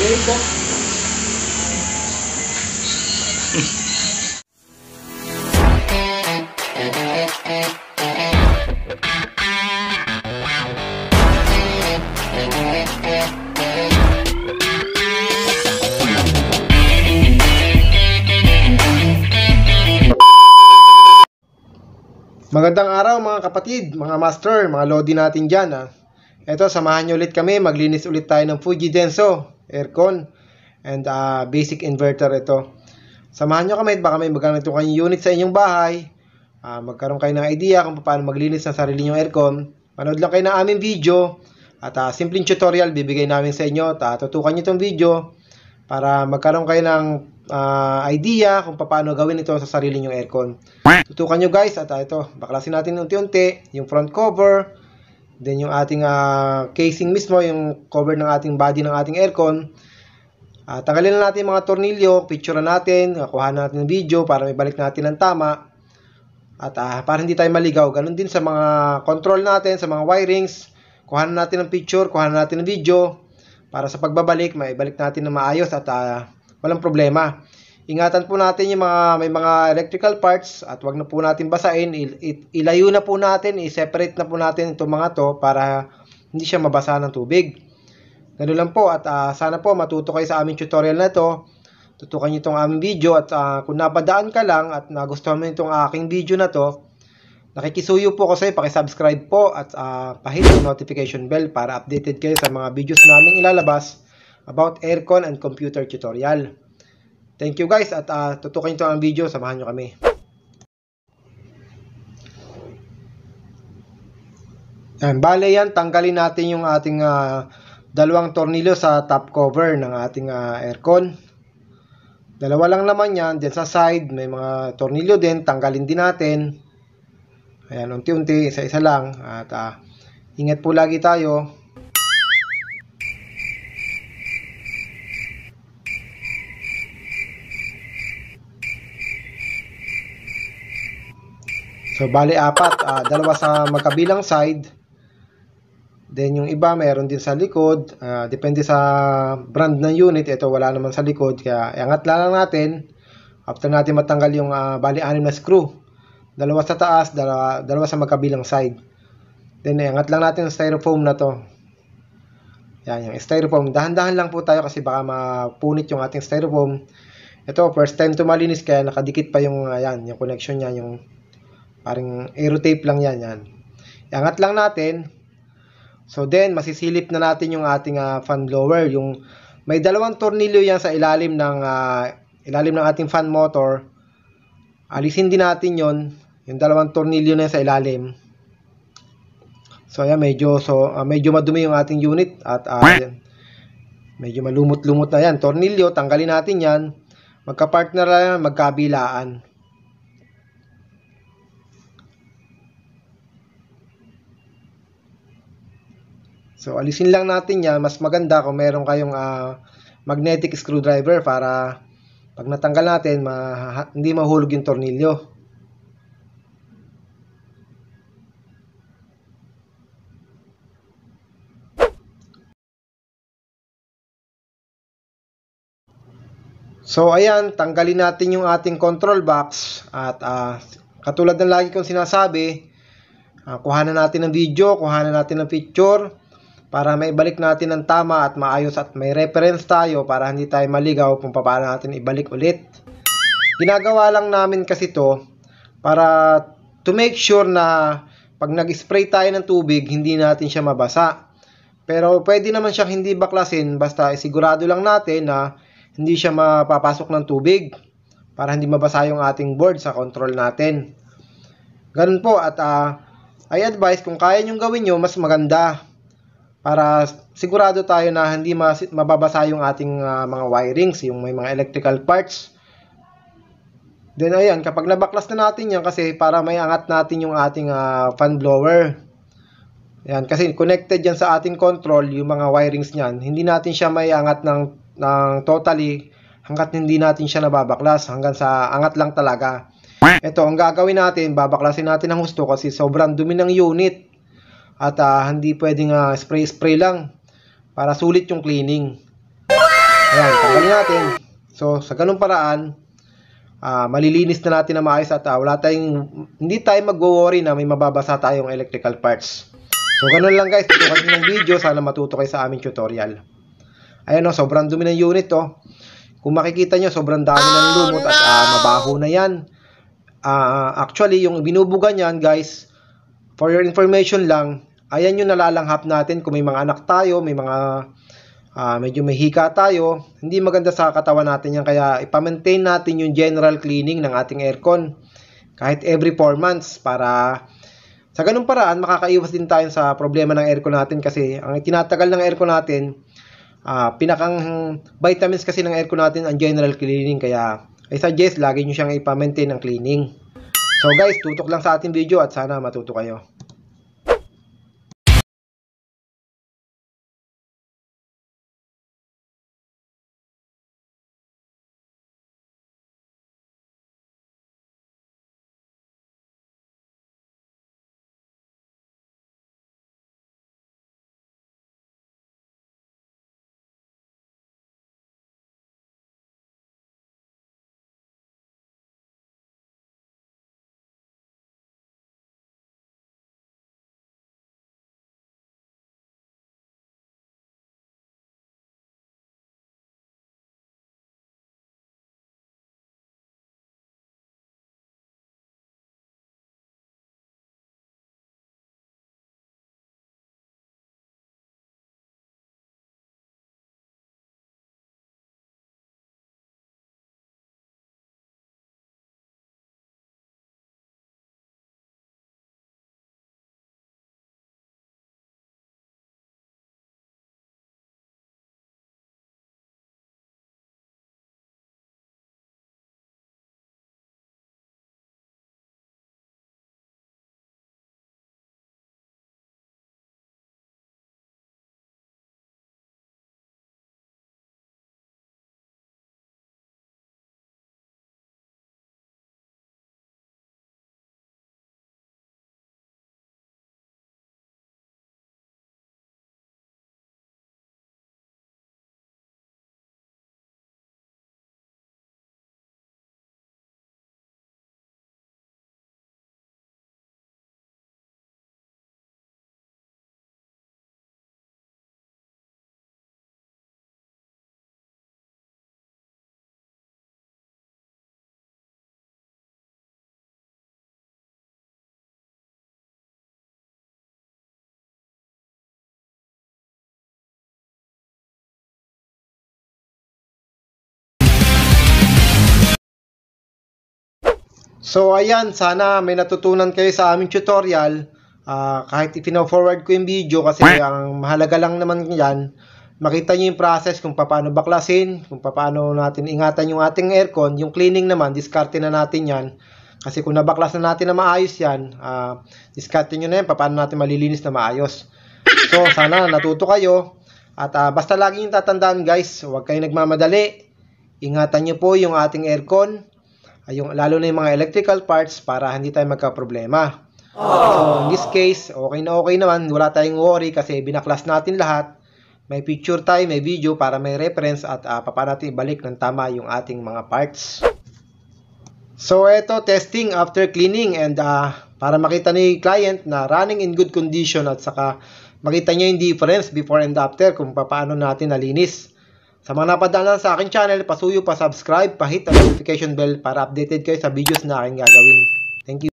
Ito. Magandang araw mga kapatid, mga master, mga lodi natin dyan ha. Ito, samahan nyo ulit kami, maglinis ulit tayo ng Fuji Denso aircon and basic inverter ito. Samahan nyo kami, baka may magamit kayong unit sa inyong bahay, magkaroon kayo ng idea kung paano maglinis ng sarili nyong aircon. Panood lang kayo ng aming video at simpleng tutorial bibigay namin sa inyo. Tutukan nyo itong video para magkaroon kayo ng idea kung paano gawin ito sa sarili nyong aircon. Tutukan nyo guys at ito, baklasin natin unti-unti yung front cover, then yung ating casing mismo, yung cover ng ating body ng ating aircon. Tanggalin na natin mga tornilyo, picture natin, kuha natin ng video para may balik natin ng tama. At para hindi tayo maligaw, ganun din sa mga control natin, sa mga wirings, kuha natin ng picture, kuha natin ng video para sa pagbabalik, may balik natin na maayos at walang problema. Ingatan po natin yung may mga electrical parts at wag na po natin basain. Ilayo na po natin, i-separate na po natin itong mga to para hindi siya mabasa ng tubig. Ganun lang po at sana po matuto kayo sa aming tutorial na to. Tutukan nyo itong aming video at kung napadaan ka lang at nagustuhan mo itong aking video na to, nakikisuyo po ko sa'yo, pakisubscribe po at pahit yung notification bell para updated kayo sa mga videos naming ilalabas about aircon and computer tutorial. Thank you guys at tutukan nyo ang video, samahan nyo kami. Bale yan, tanggalin natin yung ating dalawang tornilyo sa top cover ng ating aircon. Dalawa lang naman yan, dyan sa side may mga tornilyo din, tanggalin din natin. Ayan, unti-unti, isa-isa lang at ingat po lagi tayo. So, bali apat, dalawa sa magkabilang side. Then, yung iba, meron din sa likod. Depende sa brand ng unit. Ito, wala naman sa likod. Kaya, iangat lang natin. After natin matanggal yung bali 6 na screw. Dalawa sa taas, dalawa sa magkabilang side. Then, iangat lang natin yung styrofoam na to. Yan, yung styrofoam. Dahan-dahan lang po tayo kasi baka mapunit yung ating styrofoam. Ito, first time to malinis kaya nakadikit pa yung, yung connection niya, yung parang aerotape lang yan. Iangat lang natin. So then, masisilip na natin yung ating fan blower. Yung may dalawang tornilyo yan sa ilalim ng ating fan motor. Alisin din natin yon, yung dalawang tornilyo na sa ilalim. So ayan, medyo madumi yung ating unit at medyo malumot-lumot na yan. Tornilyo, tanggalin natin yan. Magka-partner na yan, magkabilaan. So, alisin lang natin yan. Mas maganda kung meron kayong magnetic screwdriver para pag natanggal natin, hindi mahulog yung tornilyo. So, ayan, tanggalin natin yung ating control box at katulad ng lagi kong sinasabi, kuhanan natin ng video, kuhanan natin ng picture, para maibalik natin ng tama at maayos at may reference tayo para hindi tayo maligaw kung paano natin ibalik ulit. Ginagawa lang namin kasi to para to make sure na pag nag-spray tayo ng tubig, hindi natin siya mabasa. Pero pwede naman siyang hindi baklasin basta sigurado lang natin na hindi siya mapapasok ng tubig para hindi mabasa yung ating board sa control natin. Ganun po at I advise kung kaya nyong gawin nyo, mas maganda. Para sigurado tayo na hindi mababasa yung ating mga wirings, yung may mga electrical parts. Then ayan, kapag nabaklas na natin yan kasi para may angat natin yung ating fan blower. Ayan, kasi connected yan sa ating control, yung mga wirings niyan. Hindi natin siya may angat ng totally hanggat hindi natin siya nababaklas. Hanggang sa angat lang talaga. Ito, ang gagawin natin, babaklasin natin ng husto kasi sobrang dumi ng unit. At hindi pwedeng spray-spray lang para sulit yung cleaning. Ayan, tanggalin natin. So, sa ganung paraan, malilinis na natin na maayos at hindi tayo mag-worry na may mababasa tayong electrical parts. So, ganun lang guys. Tutukan nyo ng video. Sana matuto kayo sa aming tutorial. Ayan o, sobrang dumi ng unit o. Kung makikita nyo, sobrang dami ng lumot at mabaho na yan. Actually, yung binubuga niyan guys, for your information lang, ayan yung nalalanghap natin kung may mga anak tayo, may mga medyo may hika tayo. Hindi maganda sa katawan natin yan, kaya ipa-maintain natin yung general cleaning ng ating aircon kahit every 4 months para sa ganung paraan makakaiwas din tayo sa problema ng aircon natin, kasi ang tinatagal ng aircon natin, pinakang vitamins kasi ng aircon natin ang general cleaning, kaya I suggest lagi nyo siyang ipa-maintain ng cleaning. So guys, tutok lang sa ating video at sana matuto kayo. So ayan, sana may natutunan kayo sa aming tutorial. Kahit ipino-forward ko yung video, kasi ang mahalaga lang naman yan, makita nyo yung process kung paano baklasin, kung paano natin ingatan yung ating aircon. Yung cleaning naman, diskarte na natin yan. Kasi kung nabaklas na natin na maayos yan, diskarte nyo na yan, paano natin malilinis na maayos. So sana natuto kayo. At basta lagi yung tatandaan guys, huwag kayong nagmamadali. Ingatan nyo po yung ating aircon, lalo na yung mga electrical parts, para hindi tayo magka-problema. So, in this case, okay naman. Wala tayong worry kasi binaklas natin lahat. May picture tayo, may video para may reference at paano natin ibalik ng tama yung ating mga parts. So, eto, testing after cleaning, and para makita ni client na running in good condition at saka makita niya yung difference before and after kung paano natin nalinis. Sa mga napadala sa aking channel, pasuyo pa subscribe, pa-hit ang notification bell para updated kayo sa videos na aking gagawin. Thank you.